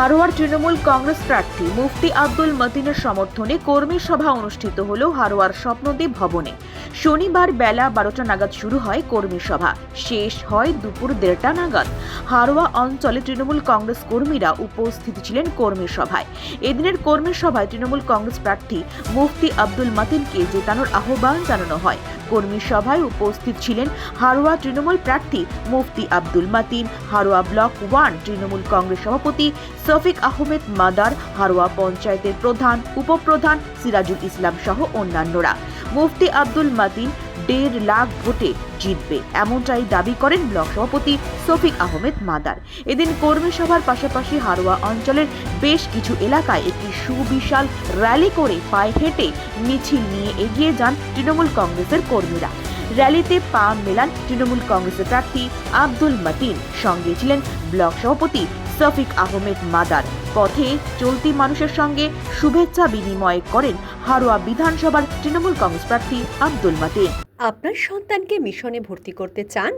হারোয়ার তৃণমূল কংগ্রেস প্রার্থী মুফতি আব্দুল মতিনের সমর্থনে কর্মী সভা অনুষ্ঠিত হল হারোয়ার স্বপ্নদ্বীপ ভবনে। শনিবার বেলা 12টা নাগাদ শুরু হয় কর্মী সভা, শেষ হয় দুপুর 1:30টা নাগাদ। হারোয়া অঞ্চলে তৃণমূল কংগ্রেস কর্মীরা উপস্থিত ছিলেন কর্মী সভায়। এদিনের কর্মী সভায় তৃণমূল কংগ্রেস প্রার্থী মুফতি আব্দুল মতিনকে জেতানোর আহ্বান জানানো হয়। কর্মী সভায় উপস্থিত ছিলেন হারোয়া তৃণমূল প্রার্থী মুফতি আব্দুল মতিন, হারোয়া ব্লক 1 তৃণমূল কংগ্রেস সভাপতি শফিক আহমেদ মাদার, হারোয়া পঞ্চায়েতের প্রধান, উপপ্রধান সিরাজুল ইসলাম সহ অন্যান্যরা। মুফতি আব্দুল মতিন 1.5 লাখ ভোটে জিতবে, এমনটাই দাবি করেন ব্লক সভাপতি শফিক আহমেদ মাদার। এদিন কর্মী সভার পাশাপাশি হারোয়া অঞ্চলের বেশ কিছু এলাকায় একটি সুবিশাল র্যালি করে পায়ে হেঁটে মিছিল নিয়ে এগিয়ে যান তৃণমূল কংগ্রেসের কর্মীরা। র্যালিতে পা মেলান তৃণমূল কংগ্রেসের প্রার্থী আব্দুল মতিন, সঙ্গে ছিলেন ব্লক সভাপতি শফিক আহমেদ মাদার। পথে চলতি মানুষের সঙ্গে শুভেচ্ছা বিনিময় করেন হারোয়া বিধানসভার তৃণমূল কংগ্রেস প্রার্থী আব্দুল মতিন। আপনার সন্তানকে মিশনে ভর্তি করতে চান?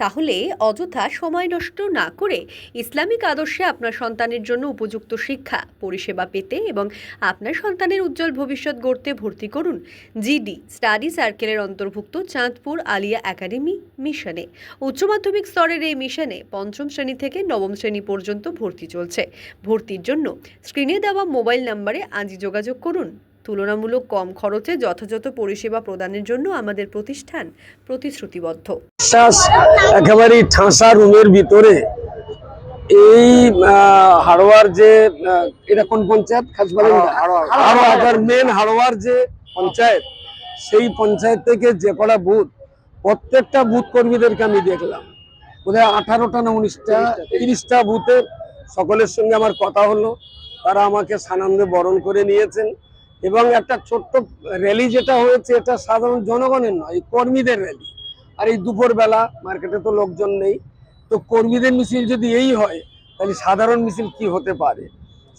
তাহলে অযথা সময় নষ্ট না করে ইসলামিক আদর্শে আপনার সন্তানের জন্য উপযুক্ত শিক্ষা পরিষেবা পেতে এবং আপনার সন্তানের উজ্জ্বল ভবিষ্যৎ গড়তে ভর্তি করুন জিডি স্টাডি সার্কেলের অন্তর্ভুক্ত চাঁদপুর আলিয়া একাডেমি মিশনে। উচ্চ মাধ্যমিক স্তরের এই মিশনে 5ম শ্রেণী থেকে 9ম শ্রেণী পর্যন্ত ভর্তি চলছে। ভর্তির জন্য স্ক্রিনে দেওয়া মোবাইল নম্বরে আজই যোগাযোগ করুন। তুলনামূলক কম খরচে যথাযথ পরিষেবা প্রদানের জন্য আমাদের প্রতিষ্ঠান প্রতিশ্রুতিবদ্ধ। একেবারে ঠাসা রুমের ভিতরে এই হারোয়ার যে এটা কোন পঞ্চায়েত হারোয়ার মেন হারোয়ার যে পঞ্চায়েত, সেই পঞ্চায়েত থেকে যে কটা বুথ, প্রত্যেকটা বুথ কর্মীদেরকে আমি দেখলাম। বোধহয় 18টা না 19টা 30টা বুথের সকলের সঙ্গে আমার কথা হলো। তারা আমাকে সানন্দে বরণ করে নিয়েছেন এবং একটা ছোট্ট র্যালি যেটা হয়েছে, এটা সাধারণ জনগণের নয়, কর্মীদের র্যালি। আর এই দুপুরবেলা মার্কেটে তো লোকজন নেই, তো কর্মীদের মিছিল যদি এই হয় তাহলে সাধারণ মিছিল কি হতে পারে।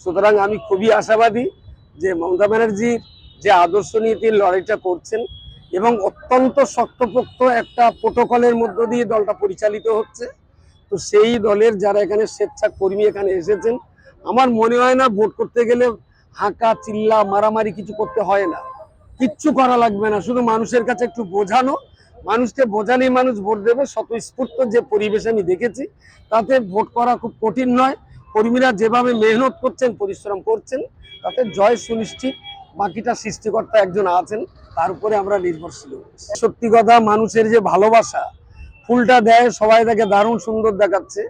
সুতরাং আমি খুবই আশাবাদী যে মমতা ব্যানার্জির যে আদর্শ নীতির লড়াইটা করছেন এবং অত্যন্ত শক্তপোক্ত একটা প্রোটোকলের মধ্য দিয়ে দলটা পরিচালিত হচ্ছে, তো সেই দলের যারা এখানে স্বেচ্ছা কর্মী এখানে এসেছেন, আমার মনে হয় না ভোট করতে গেলে হাঁকা চিল্লা মারামারি কিছু করতে হয় না, কিচ্ছু করা লাগবে না। শুধু মানুষের কাছে একটু বোঝানো, মানুষকে বোঝালেই মানুষ ভোট দেবে। স্বতঃস্ফূর্ত যে পরিবেশ আমি দেখেছি, তাতে ভোট করা খুব কঠিন নয়। কর্মীরা যেভাবে মেহনত করছেন, পরিশ্রম করছেন, তাতে জয় সুনিশ্চিত। বাকিটা সৃষ্টিকর্তা একজন আছেন, তার উপরে আমরা নির্ভরশীল। সত্যি কথা, মানুষের যে ভালোবাসা, ফুলটা দেয় সবাই তাকে দারুণ সুন্দর দেখাচ্ছে,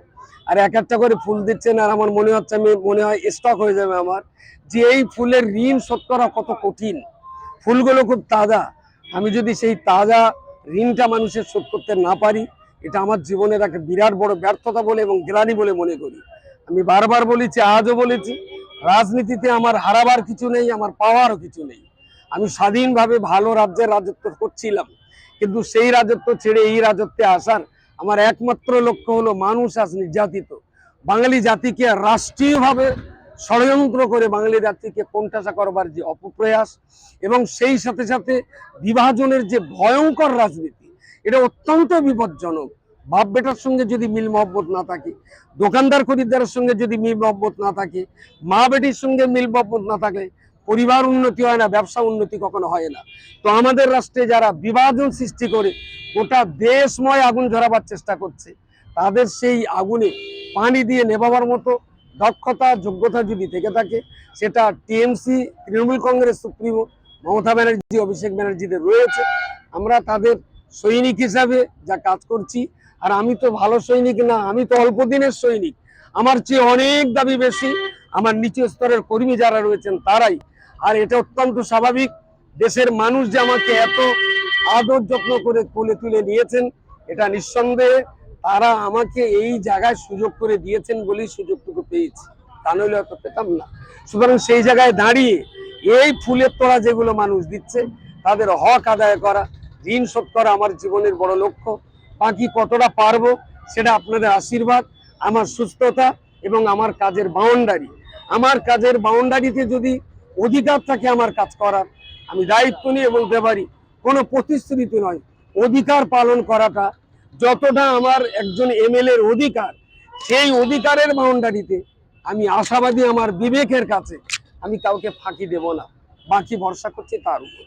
আর এক একটা করে ফুল দিচ্ছেন, আর আমার মনে হচ্ছে আমি মনে হয় স্টক হয়ে যাবে আমার, যে এই ফুলের ঋণ শোধ করা কত কঠিন। ফুলগুলো খুব তাজা, আমি যদি সেই তাজা ঋণটা মানুষের শোধ করতে না পারি, এটা আমার জীবনের একটা বিরাট বড় ব্যর্থতা বলে এবং গ্লানি বলে মনে করি। আমি বারবার বলেছি, আজও বলেছি, রাজনীতিতে আমার হারাবার কিছু নেই, আমার পাওয়ারও কিছু নেই। আমি স্বাধীনভাবে ভালো রাজ্যের রাজত্ব করছিলাম, কিন্তু সেই রাজত্ব ছেড়ে এই রাজত্বে আসার আমার একমাত্র লক্ষ্য হলো মানুষ আজ নির্যাতিত, বাঙালি জাতিকে রাষ্ট্রীয়ভাবে ষড়যন্ত্র করে বাঙালি জাতিকে কোণঠাসা করবার যে অপপ্রয়াস এবং সেই সাথে সাথে বিভাজনের যে ভয়ঙ্কর রাজনীতি, এটা অত্যন্ত বিপজ্জনক। বাপ বেটার সঙ্গে যদি মিল মহব্বত না থাকে, দোকানদার খরিদ্দারের সঙ্গে যদি মিল মহব্বত না থাকে, মা বেটির সঙ্গে মিল মহব্বত না থাকে, পরিবার উন্নতি হয় না, ব্যবসা উন্নতি কখনো হয় না। তো আমাদের রাষ্ট্রে যারা বিভাজন সৃষ্টি করে গোটা দেশময় আগুন ঝরাবার চেষ্টা করছে, তাদের সেই আগুনে পানি দিয়ে নেভাবার মতো দক্ষতা যোগ্যতা যদি থেকে থাকে, সেটা টিএমসি তৃণমূল কংগ্রেস সুপ্রিমো মমতা ব্যানার্জি অভিষেক ব্যানার্জিদের রয়েছে। আমরা তাদের সৈনিক হিসাবে যা কাজ করছি, আর আমি তো ভালো সৈনিক না, আমি তো অল্প দিনের সৈনিক, আমার চেয়ে অনেক দাবি বেশি আমার নিচু স্তরের কর্মী যারা রয়েছেন তারাই। আর এটা অত্যন্ত স্বাভাবিক, দেশের মানুষ যে আমাকে এত আদর যত্ন করে কোলে তুলে নিয়েছেন, এটা নিঃসন্দেহে তারা আমাকে এই জায়গায় সুযোগ করে দিয়েছেন বলেই সুযোগটুকু পেয়েছি, তা নইলে হয়তো পেতাম না। সুতরাং সেই জায়গায় দাঁড়িয়ে এই ফুলের তোড়া যেগুলো মানুষ দিচ্ছে, তাদের হক আদায় করা, ঋণ শোধ করা আমার জীবনের বড় লক্ষ্য। বাকি কতটা পারবো সেটা আপনাদের আশীর্বাদ, আমার সুস্থতা এবং আমার কাজের বাউন্ডারি। আমার কাজের বাউন্ডারিতে যদি অধিকার থাকে আমার কাজ করার, আমি দায়িত্ব নিয়ে বলতে পারি, কোনো প্রতিশ্রুতি নয়, অধিকার পালন করাটা যতটা আমার একজন এমএলএর অধিকার, সেই অধিকারের বাউন্ডারিতে আমি আশাবাদী আমার বিবেকের কাছে, আমি কাউকে ফাঁকি দেব না, বাকি ভরসা করছি তার উপর।